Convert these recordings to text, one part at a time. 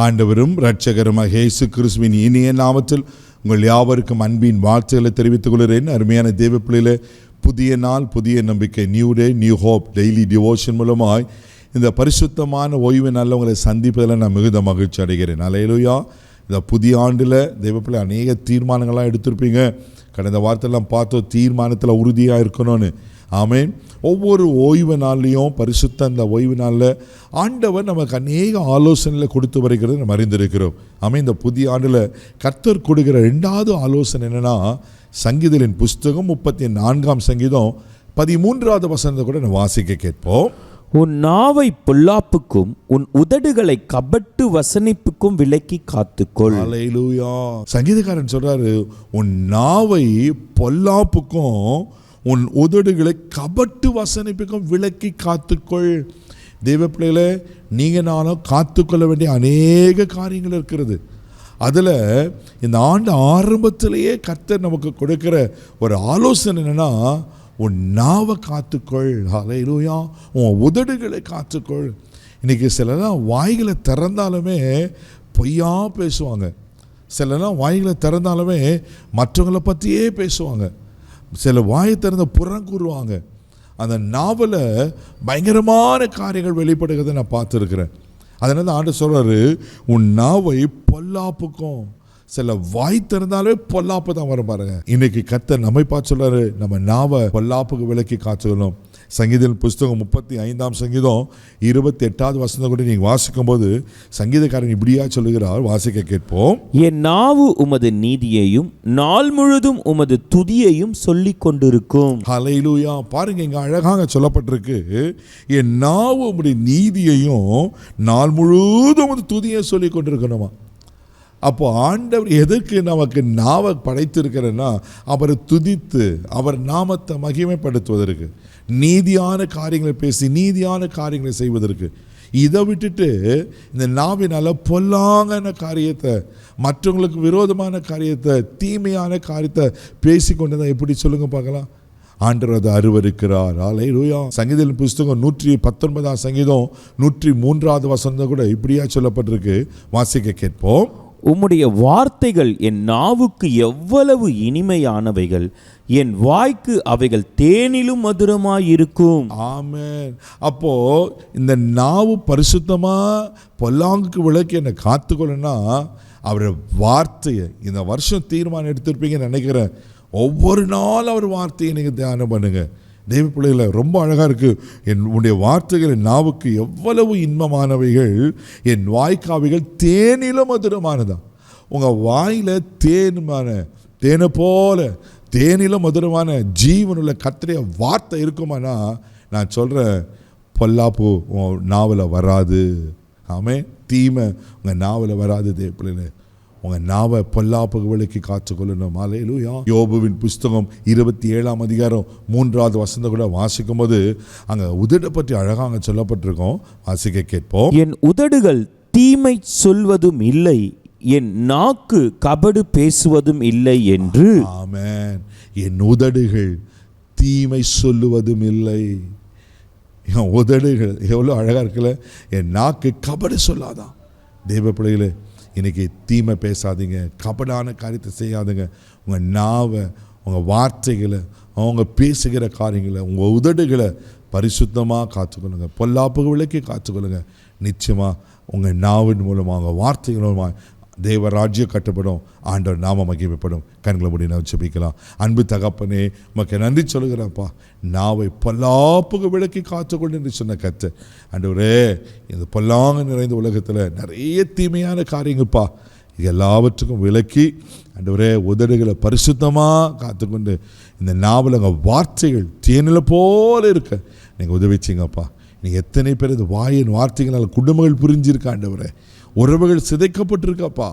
ஆண்டவரும் இரட்சகருமாக இயேசு கிறிஸ்துவின் இனிய நாமத்தில் உங்கள் யாவருக்கும் அன்பின் வாழ்த்துக்களை தெரிவித்துக் கொள்கிறேன். அருமையான தேவ பிள்ளைகளே, புதிய நாள், புதிய நம்பிக்கை, new day new hope daily devotion மூலமாய் இந்த பரிசுத்தமான ஓய்வு நாளில் உங்களை சந்திப்பதில் நான் மிகுந்த மகிழ்ச்சி அடைகிறேன். அல்லேலூயா. இந்த புதிய ஆண்டில் தேவ பிள்ளை அநேக தீர்மானங்கள்லாம் எடுத்திருப்பீங்க. கடந்த வாரத்தெல்லாம் பார்த்தோம், தீர்மானத்தில் உறுதியாக இருக்கணும்னு. ஆமேன். ஒவ்வொரு ஓய்வு நாள்லேயும் பரிசுத்த அந்த ஓய்வு நாளில் ஆண்டவர் நமக்கு அநேக ஆலோசனைகளை கொடுத்து வருகிறது நம்ம அறிந்திருக்கிறோம். ஆமேன். இந்த புதிய ஆண்டில் கர்த்தர் கொடுக்கிற 2வது ஆலோசனை என்னென்னா, சங்கீதங்களின் புஸ்தகம் 34ஆம் சங்கீதம் 13வது வசனத்தை கூட நம்ம வாசிக்க கேட்போம். உன் நாவை பொல்லாப்புக்கும் உன் உதடுகளை கபட்டு வசனிப்புக்கும் விலக்கி காத்துக்கொள். அல்லேலூயா. சங்கீதக்காரன் சொல்றாரு, உன் நாவை பொல்லாப்புக்கும் உன் உதடுகளை கபட்டு வசனிப்புக்கும் விலக்கி காத்துக்கொள். தேவ பிள்ளைகளே, நீங்கள் நானும் காத்துக்கொள்ள வேண்டிய அநேக காரியங்கள் இருக்கிறது. அதில் இந்த ஆண்டு ஆரம்பத்திலேயே கர்த்தர் நமக்கு கொடுக்கிற ஒரு ஆலோசனை என்னென்னா, உன் நாவை காத்துக்கொள். அல்லேலூயா. உன் உதடுகளை காத்துக்கொள். இன்றைக்கி சிலலாம் வாய்களை திறந்தாலுமே பொய்யா பேசுவாங்க. சிலலாம் வாய்களை திறந்தாலுமே மற்றவங்களை பற்றியே பேசுவாங்க. சில வாயை திறந்த புறம் கூறுவாங்க. அந்த நாவல பயங்கரமான காரியங்கள் வெளிப்படுகிறத நான் பார்த்துருக்கிறேன். அதனால ஆண்டு சொல்கிறாரு, உன் நாவை பொல்லாப்புக்கும். சில வாய் திறந்தாலே பொல்லாப்பு தான் வரும் பாருங்க. இன்னைக்கு கர்த்தர் நம்மை பார்த்து சொல்றாரு, நம்ம நாவை பொல்லாப்புக்கு விலக்கி காத்துக்கணும். சங்கீதம் புஸ்தகம் 35ஆம் சங்கீதம் 28வது வசனம் கூட நீங்கள் வாசிக்கும் போது சங்கீதக்காரன் இப்படியா சொல்லுகிறார், வாசிக்க கேட்போம். என் நாவு உமது நீதியையும் நாள் முழுதும் உமது துதியையும் சொல்லி கொண்டிருக்கும். ஹல்லேலூயா. பாருங்க, இங்க அழகாக சொல்லப்பட்டிருக்கு, என் நாவு உம்முடைய நீதியையும் நாள் முழுதும் உமது துதியை சொல்லி கொண்டிருக்கணுமா. அப்போ ஆண்டவர் எதற்கு நமக்கு நாவை படைத்திருக்கிறன்னா, அவரை துதித்து அவர் நாமத்தை மகிமைப்படுத்துவதற்கு, நீதியான காரியங்களை பேசி நீதியான காரியங்களை செய்வதற்கு. இதை விட்டுட்டு இந்த நாவினால பொல்லாங்கான காரியத்தை, மற்றவங்களுக்கு விரோதமான காரியத்தை, தீமையான காரியத்தை பேசி கொண்டு தான் எப்படி சொல்லுங்க பார்க்கலாம். ஆண்டவர் அதை அருவருக்கிறார். அல்லேலூயா. சங்கீதத்தின் புஸ்தகம் 119ஆம் சங்கீதம் 103வது வசனம் கூட இப்படியா சொல்லப்பட்டிருக்கு, வாசிக்க கேட்போம். உம்முடைய வார்த்தைகள் என் நாவுக்கு எவ்வளவு இனிமையானவைகள், என் வாய்க்கு அவைகள் தேனிலும் மதுரமாயிருக்கும். ஆமென். அப்போ இந்த நாவு பரிசுத்தமா பொல்லாங்குக்கு விலக்கி என்னை காத்துக்கொள்ளனா, அவருடைய வார்த்தையை இந்த வருஷம் தீர்மானம் எடுத்திருப்பீங்கன்னு நினைக்கிறேன். ஒவ்வொரு நாள் அவர் வார்த்தையை நீங்கள் தியானம் பண்ணுங்க. தேவ பிள்ளைகளை, ரொம்ப அழகாக இருக்குது. என்னுடைய வார்த்தைகள் என் நாவுக்கு எவ்வளவு இன்பமானவைகள், என் வாய்க்காவைகள் தேனிலும் மதுரமானதான். உங்கள் வாயில் தேனை போல தேனிலும் மதுரமான ஜீவனுள்ள கர்த்தருடைய வார்த்தை இருக்குமானா, நான் சொல்கிறேன், பொல்லாப்பு உங்கள் நாவில் வராது. ஆமென். தீமை உங்கள் நாவில் வராது. தேவ பிள்ளைகளை, உங்கள் நாவை பொல்லாப்புக்கு விலக்கி காத்துக்கொள்ளணும். அல்லேலூயா. யோபுவின் புஸ்தகம் 27ஆம் அதிகாரம் 3வது வசனம் கூட வாசிக்கும் போது அங்கே உதட பற்றி அழகாக சொல்லப்பட்டிருக்கோம், வாசிக்க கேட்போம். என் உதடுகள் தீமை சொல்வதும் இல்லை, என் நாக்கு கபடு பேசுவதும் இல்லை என்று. ஆமென். என் உதடுகள் தீமை சொல்லுவதும் இல்லை. என் உதடுகள் எவ்வளோ அழகாக இருக்குல்ல. என் நாக்கு கபடு சொல்லாதான். தேவ பிள்ளைகளே, இன்றைக்கி தீமை பேசாதீங்க, கபடான காரியத்தை செய்யாதுங்க. உங்கள் நாவை, உங்கள் வார்த்தைகளை, அவங்க பேசுகிற காரியங்களை, உங்கள் உதடுகளை பரிசுத்தமாக காத்துக்கொள்ளுங்க, பொல்லாப்புக்கு விலக்கி காத்துக்கொள்ளுங்க. நிச்சயமாக உங்கள் நாவின் மூலமாக, வார்த்தைகள் மூலமாக தேவ ராஜ்யம் கட்டப்படும், ஆண்டவர் நாம மகிமைப்படும். கண்களை மூடி நாம் ஜெபிக்கலாம். அன்பு தகப்பனே, உமக்கு நன்றி சொல்லுகிறப்பா. நாவை பொல்லாப்புக்கு விலக்கி காத்துக்கொண்டு என்று சொன்ன கர்த்தர், ஆண்டவரே, இந்த பொல்லாங்க நிறைந்த உலகத்தில் நிறைய தீமையான காரியங்கள்ப்பா, எல்லாவற்றுக்கும் விலக்கி ஆண்டவரே உதடுகளை பரிசுத்தமாக காத்துக்கொண்டு இந்த நாவல் அங்கே வார்த்தைகள் தேனில் போல இருக்க நீங்கள் உதவிச்சிங்கப்பா. நீங்கள் எத்தனை பேர் இந்த வாயின் வார்த்தைகளால் குடும்பங்கள் புரிஞ்சிருக்க ஆண்டவரே, உறவுகள் சிதைக்கப்பட்டிருக்கப்பா.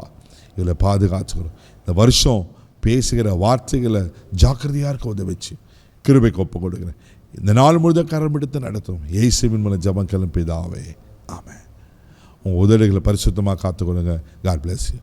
இதில் பாதுகாத்துக்கிறோம். இந்த வருஷம் பேசுகிற வார்த்தைகளை ஜாக்கிரதையாக இருக்க உதவிச்சு கிருபைக்கு ஒப்பு கொடுக்குறேன். இந்த நாள் முழுதும் கரம் எடுத்து நடத்தும். இயேசுவின் மூலம் ஜெபம் கேளும் பிதாவே, ஆமென். உங்கள் உதடுகளை பரிசுத்தமாக காத்துக்கொள்ளுங்க. God bless you.